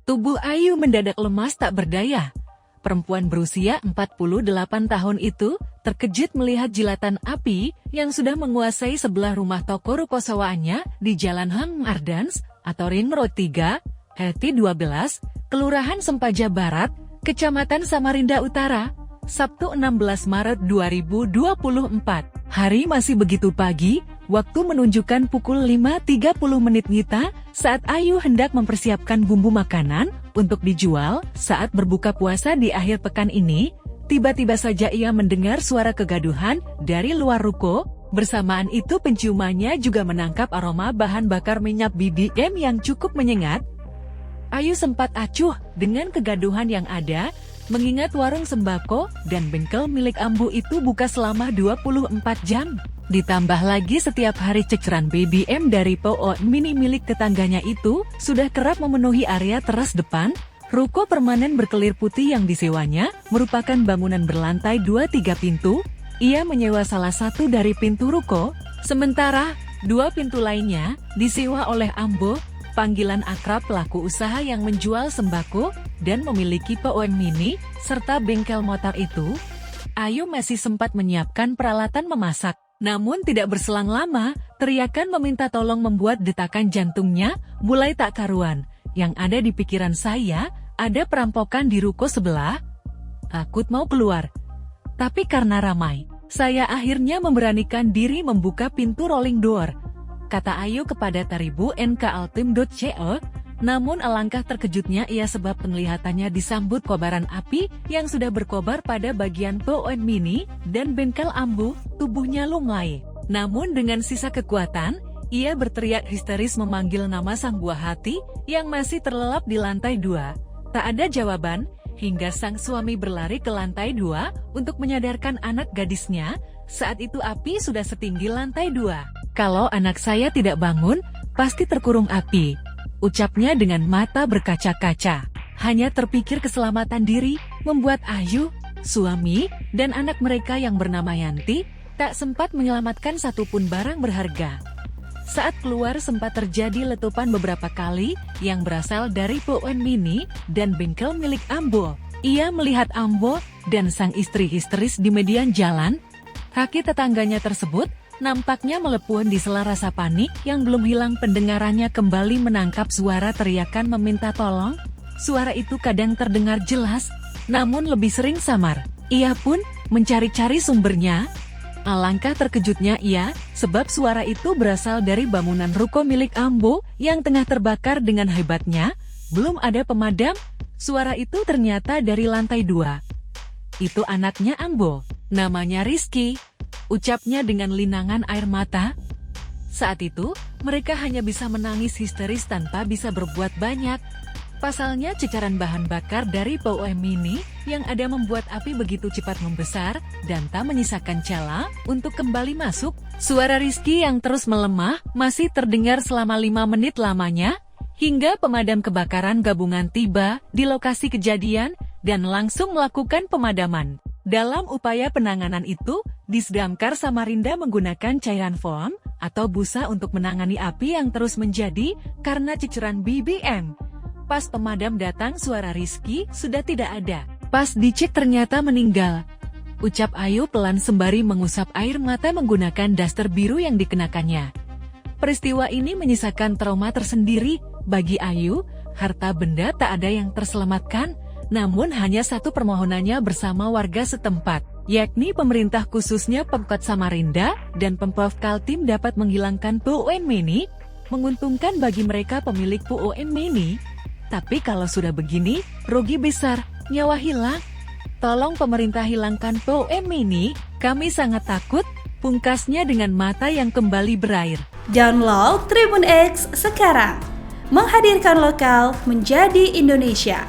Tubuh Ayu mendadak lemas tak berdaya. Perempuan berusia 48 tahun itu terkejut melihat jilatan api yang sudah menguasai sebelah rumah toko ruko sewaannya di Jalan Hang Ardans atau Ring Road 3, RT 12, Kelurahan Sempaja Barat, Kecamatan Samarinda Utara, Sabtu 16 Maret 2024. Hari masih begitu pagi, waktu menunjukkan pukul 5.30 menit WITA saat Ayu hendak mempersiapkan bumbu makanan untuk dijual saat berbuka puasa di akhir pekan ini. Tiba-tiba saja ia mendengar suara kegaduhan dari luar ruko. Bersamaan itu penciumannya juga menangkap aroma bahan bakar minyak BBM yang cukup menyengat. Ayu sempat acuh dengan kegaduhan yang ada, mengingat warung sembako dan bengkel milik Ambo itu buka selama 24 jam. Ditambah lagi setiap hari ceceran BBM dari PO Mini milik tetangganya itu sudah kerap memenuhi area teras depan. Ruko permanen berkelir putih yang disewanya merupakan bangunan berlantai 2-3 pintu. Ia menyewa salah satu dari pintu ruko, sementara 2 pintu lainnya disewa oleh Ambo, panggilan akrab pelaku usaha yang menjual sembako dan memiliki PO Mini serta bengkel motor itu. Ayu masih sempat menyiapkan peralatan memasak. Namun tidak berselang lama, teriakan meminta tolong membuat detakan jantungnya mulai tak karuan. Yang ada di pikiran saya, ada perampokan di ruko sebelah. Takut mau keluar. Tapi karena ramai, saya akhirnya memberanikan diri membuka pintu rolling door, kata Ayu kepada Taribu NKaltim.co. Namun alangkah terkejutnya ia sebab penglihatannya disambut kobaran api yang sudah berkobar pada bagian PO Mini dan bengkel Ambo. Tubuhnya lunglai. Namun dengan sisa kekuatan, ia berteriak histeris memanggil nama sang buah hati yang masih terlelap di lantai 2. Tak ada jawaban, hingga sang suami berlari ke lantai 2 untuk menyadarkan anak gadisnya. Saat itu api sudah setinggi lantai 2. Kalau anak saya tidak bangun, pasti terkurung api, ucapnya dengan mata berkaca-kaca. Hanya terpikir keselamatan diri, membuat Ayu, suami, dan anak mereka yang bernama Yanti, tak sempat menyelamatkan satupun barang berharga. Saat keluar sempat terjadi letupan beberapa kali yang berasal dari PO Mini dan bengkel milik Ambo. Ia melihat Ambo dan sang istri histeris di median jalan. Kaki tetangganya tersebut nampaknya melepuh di sela rasa panik yang belum hilang pendengarannya kembali menangkap suara teriakan meminta tolong. Suara itu kadang terdengar jelas, namun lebih sering samar. Ia pun mencari-cari sumbernya. Alangkah terkejutnya ia, sebab suara itu berasal dari bangunan ruko milik Ambo yang tengah terbakar dengan hebatnya. Belum ada pemadam, suara itu ternyata dari lantai 2. Itu anaknya Ambo, namanya Rizky, ucapnya dengan linangan air mata. Saat itu, mereka hanya bisa menangis histeris tanpa bisa berbuat banyak. Pasalnya ceceran bahan bakar dari PO Mini yang ada membuat api begitu cepat membesar dan tak menyisakan celah untuk kembali masuk. Suara Rizky yang terus melemah masih terdengar selama 5 menit lamanya, hingga pemadam kebakaran gabungan tiba di lokasi kejadian dan langsung melakukan pemadaman. Dalam upaya penanganan itu, Disdamkar Samarinda menggunakan cairan foam atau busa untuk menangani api yang terus menjadi karena ceceran BBM. Pas pemadam datang suara Rizky sudah tidak ada. Pas dicek ternyata meninggal, ucap Ayu pelan sembari mengusap air mata menggunakan daster biru yang dikenakannya. Peristiwa ini menyisakan trauma tersendiri bagi Ayu. Harta benda tak ada yang terselamatkan, namun hanya satu permohonannya bersama warga setempat, yakni pemerintah khususnya Pemkot Samarinda dan Pemprov Kaltim dapat menghilangkan PO Mini. Menguntungkan bagi mereka pemilik PO Mini. Tapi kalau sudah begini, rugi besar, nyawa hilang. Tolong pemerintah hilangkan PO Mini, kami sangat takut, pungkasnya dengan mata yang kembali berair. Download Tribun X sekarang, menghadirkan lokal menjadi Indonesia.